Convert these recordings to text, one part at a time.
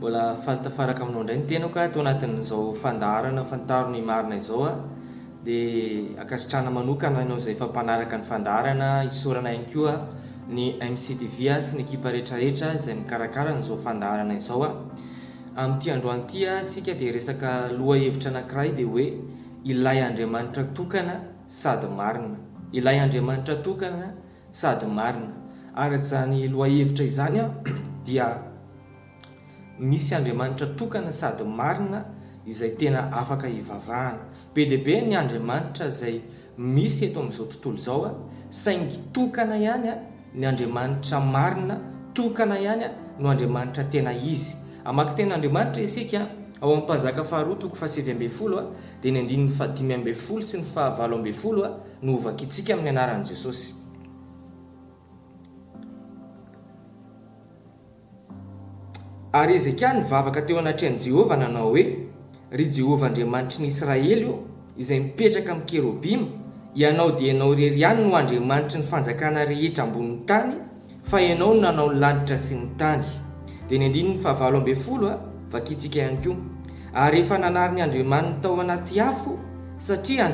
mbola falitafaraka aminao indray ny tenako ka tao anatin'izao fandaharana fantaro ny marina izao dia akasitrana manokana ianao izay fampanaraka ny fandaharana isorana ihany koa ny MCTV sy ny ekipa rehetrarehetra izay mikarakara n'izao fandaharana izao amin'ity androany ity sika dia resaka loha hevitra anankiray dia hoe ilay Andriamanitra tokana sady marina, ilay Andriamanitra tokana sady marina. Arak'izany loha hevitra izany dia misy Andriamanitra tokana sady marina izay tena afaka hivavahana. Be dia be ny Andriamanitra izay misy eto amin'izao tontolo izao saingy tokana ihany ny Andriamanitra marina, tokana ihany no Andriamanitra tena izy. Amaky tena Andriamanitra isika ao amin'ny Mpanjaka faharoa toko faha 7 dia ny 5 sy ny 9 no ovakitsika amin'ny anaran'i Jesosy. Ary Ezekia nivavaka teo anatrehan'i Jehova nanao hoe: ry Jehova Andriamanitry ny Israely izay mipetraka amin'ny kerobima, ianao dia ianao irery ihany no Andriamanitry ny fanjakana rehetra ambonin'ny tany, fa ianao no nanao ny lanitra sy ny tany. Dia ny 17 vakitsika ihany koa. Ary efa nanary ny Andriamanitra tao anaty afo, satria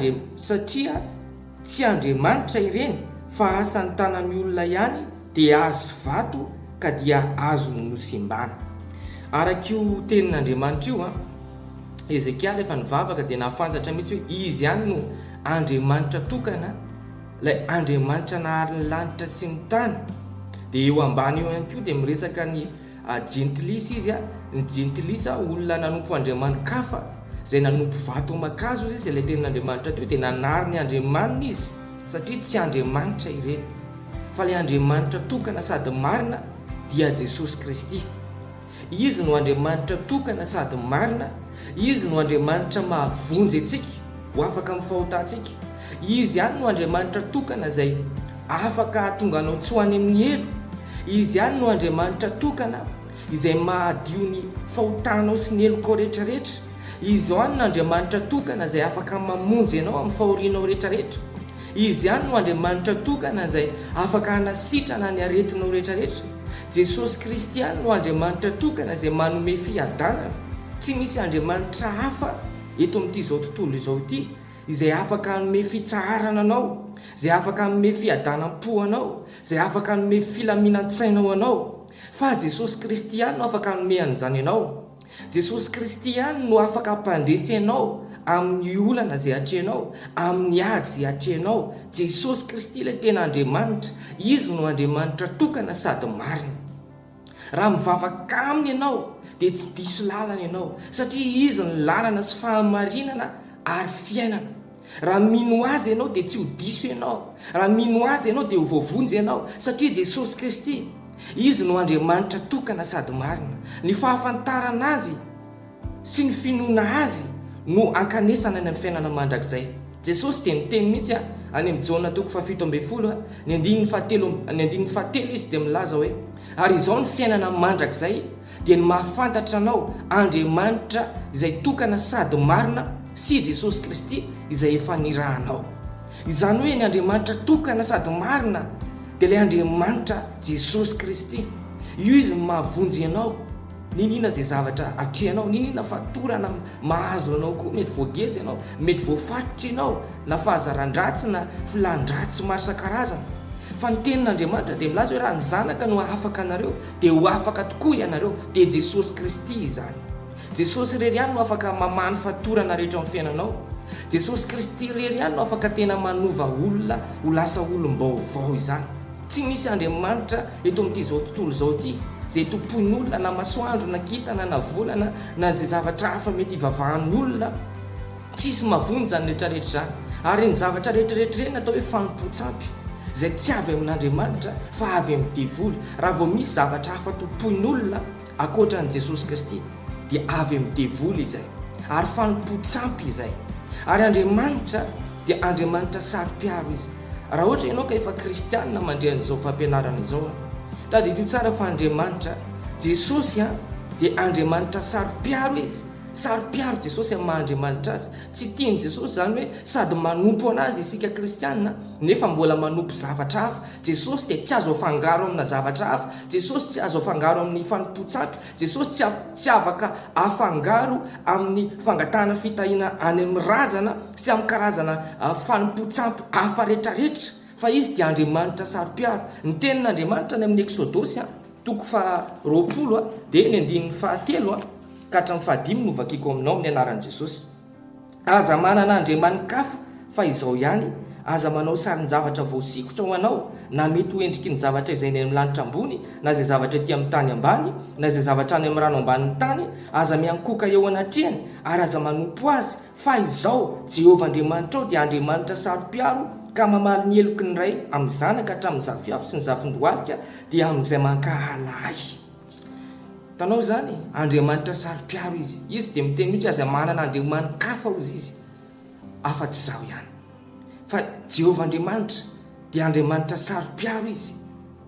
tsy Andriamanitra ireny fa asan'ny tanan'ny olona ihany, dia hazo sy vato ka dia azo nosimbana. Arak'io tenin'Andriamanitra io Ezekia rehefa nivavaka dia nahafantatra mihitsy hoe izy ihany no Andriamanitra tokana, ilay Andriamanitra nahary ny lanitra sy ny tany. Dia eo ambany eo ihany koa dia miresaka ny jentilisa izy ny jentilisa olona nanompo andriamanikafa izay nanompo vato makazo izy ilay tenin'Andriamanitra teo, dia nanary ny Andriamanina izy satria tsy Andriamanitra ireny fa ilay Andriamanitra tokana sady marina dia Jesosy Kristy. Izy no Andriamanitra tokana sady marina, izy no Andriamanitra mahavonjy antsika ho afaka mifahotantsika. Izy ihany no Andriamanitra tokana izay afaka hahatonga anao tsy ho any amin'ny elo. Izy ihany no Andriamanitra tokana izay mahadio ny fahotanao sy ny eloko rehetrarehetra. Izy ihany no Andriamanitra tokana izay afaka mamonjy ianao amin'ny fahorianao rehetrarehetra. Izy ihany no Andriamanitra tokana izay afaka hanasitrana ny aretinao rehetrarehetra. Jesosy Kristy ihany no Andriamanitra tokana izay manome fiadanana. Tsy misy Andriamanitra hafa eto amin'ity izao tontolo izao ity izay afaka hanome fitsaharana anao, izay afaka hanome fiadanam-po anao, izay afaka hanome filaminan-tsainao anao, fa Jesosy Kristy ihany no afaka hanome an'izany anao. Jesosy Kristy ihany no afaka hampandresy anao amin'ny olana izay hatrehanao, amin'ny ady izay hatrehanao. Jesosy Kristy ilay tena Andriamanitra, izy no Andriamanitra tokana sady marina. Raha mivavaka aminy ianao dia tsy diso lalana ianao, satria izy ny lalana sy fahamarinana ary fiainana. Raha mino azy ianao dia tsy ho diso ianao, raha mino azy ianao dia ho voavonjy ianao, satria Jesosy Kristy izy no Andriamanitra tokana sady marina. Ny fahafantarana azy sy ny finoana azy no ankanesana ny fiainana mandrakizay. Jesosy dia niteny mihitsy any amin'ny Jona toko faha 17 ny 17 izy dia milaza hoe: ary izao ny fiainana mandrakizay dia ny mahafantatra anao Andriamanitra izay tokana sady marina sy Jesosy Kristy izay efa nirahanao. Izany hoe ny Andriamanitra tokana sady marina dia ilay Andriamanitra Jesosy Kristy. Io izy mahavonjy ianao. Ninina izay zavatra atrehanao, ninina fatorana mahazo anao koa, mety voagezy ianao, mety voafatotra ianao, na fahazaran-dratsy na filan-dratsy maro isan-karazana. Fa ny tenin'Andriamanitra dia milaza hoe raha ny zanaka no afaka anareo dia ho afaka tokoa ianareo. Dia Jesosy Kristy izany. Jesosy irery ihany no afaka mamany fatorana rehetra amin'ny fiainanao. Jesosy Kristy irery ihany no afaka tena manova olona ho lasa olom-baovao izany. Tsy misy Andriamanitra eto amin'ity izao tontolo izao ity izay tompon'ny olona, na masoandro, na kintana, na volana, na izay zavatra hafa mety hivavahan'ny olona. Tsisy mavony zany rehetrarehetra zany. Ary ny zavatra rehetrarehetra ireny atao hoe fanompoan-tsampy izay tsy avy amin'Andriamanitra fa avy amin'ny devoly. Raha vao misy zavatra hafa tompon'ny olona ankoatran'i Jesosy Kristy dia avy amin'ny devoly izay, ary fanompoan-tsampy izay. Ary Andriamanitra dia Andriamanitra saro-piaro izy. Raha ohatra ianao ka efa kristianina mandray an'izao fampianarana izao tadidio tsara fa Andriamanitra Jesosy dia Andriamanitra saro-piaro izy, Saro-piaro Jesosy amin'ny Mahandriamanitra azy. Tsy tiany Jesosy zany hoe sady manompo anazy isika kristianina nefa mbola manompo zavatra hafa. Jesosy dia tsy azo afangaro amina zavatra hafa. Jesosy tsy azo afangaro amin'ny fanompo-tsampy. Jesosy tsy afaka afangaro amin'ny fangatahana fitahiana any amin'ny razana sy amin'ny karazana fanompo-tsampy hafa rehetrarehetra, fa izy dia Andriamanitra saro-piaro. Ny tenin'Andriamanitra ny amin'ny Eksodosy 2:20 dia ny 9:7 ka hatramin'ny 5 no vakiako aminao amin'ny anaran'i Jesosy. Aza manana andriamanikafa fa izao ihany, aza manao sarin-javatra voasikotra ho anao, na mety ho endriky ny zavatra izay ny amin'ny lanitra ambony, na izay zavatra ety amin'ny tany ambany, na izay zavatra any amin'ny rano ambanin'ny tany, aza miankoka eo anatrehany ary aza manompo azy. Fa izao Jehovah Andriamanitra dia Andriamanitra saro-piaro, ka mamaly ny heloky ny ray amin'ny zanaka hatramin'ny zafiafo sy ny zafindohalika dia amin'izay mankahala ahy. Tanao zany, Andriamanitra saro-piaro izy. Izy dia miteny mihitsy aza manana andriamanikafa ozy izy, afa-tsy izao ihany. Fa Jehovah Andriamanitra dia Andriamanitra saro-piaro izy.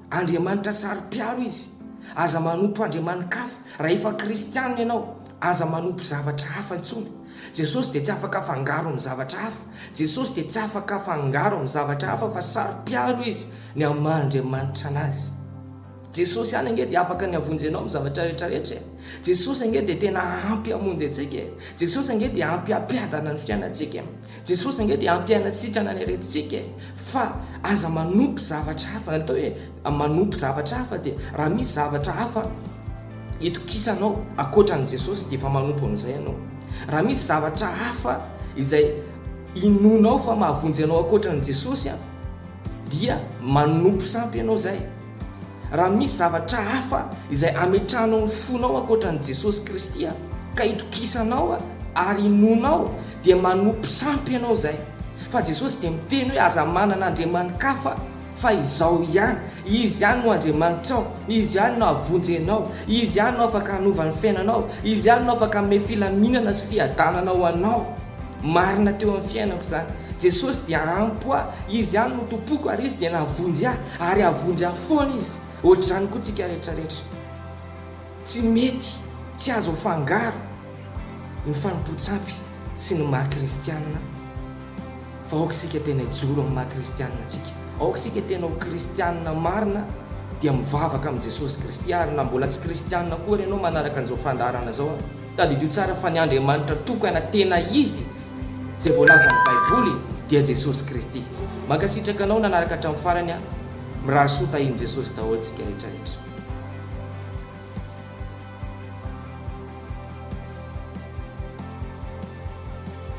Andriamanitra saro-piaro izy. Aza manompo andriamanikafa. Raha efa kristianina ianao, aza manompo zavatra hafa intsony. Jesosy dia tsy afaka afangaro amin'ny zavatra hafa. Jesosy dia tsy afaka afangaro amin'ny zavatra hafa, fa saro-piaro izy ny amin'ny Mahandriamanitra anazy. Jesosy ihany ange dia afaka ny avonjy anao amin'ny zavatra rehetrarehetra. Jesosy ange dia tena ampy hamonjy antsika. Jesosy ange dia ampy hampiadana ny fiainantsika. Jesosy ange dia ampy hanasitrana ny aretintsika. Fa aza manompo zavatra hafa. Natao hoe manompo zavatra hafa dia raha misy zavatra hafa itokisanao akoatran'i Jesosy dia efa manompo amin'izay ianao. Raha misy zavatra hafa izay inonao fa mahavonjy anao akoatran'i Jesosy dia manompo sampy ianao zay. Raha misy zavatra hafa izay ametranao ny fonao akoatran'i Jesosy Kristy ka itokisanao ary inonao dia manompo sampy ianao zay. Fa Jesosy dia miteny hoe aza manana andriamanikafa fa izao ihany. Izy ihany no Andriamanitrao, izy ihany no avonjy anao, izy ihany no afaka hanova ny fiainanao, izy ihany no afaka hanome filaminana sy fiadanana anao. Marina teo amin'ny fiainako zany. Jesosy dia ampy ahy, izy ihany no tompoko ary izy dia navonjy ahy ary avonjy ahy foana izy. Ohatr'izany koa tsika rehetrarehetra. Tsy mety, tsy azo afangaro ny fanompo-tsampy sy ny maha-kristianina. Fa aoka isika tena hijoro amin'ny maha-kristianina tsika. Aoka isika tena ho kristianina marina dia mivavaka amin'ny Jesosy Kristy. Ary na mbola tsy kristianina koa ianao manaraka an'izao fandarana zao, tadidio tsara fa ny Andriamanitra tokana tena izy izay voalaza amin'ny Baiboly dia Jesosy Kristy. Mankasitraka anao nanaraka hatramin'ny farany mirary soa tahiny Jesosy daholo tsika rehetrarehetra.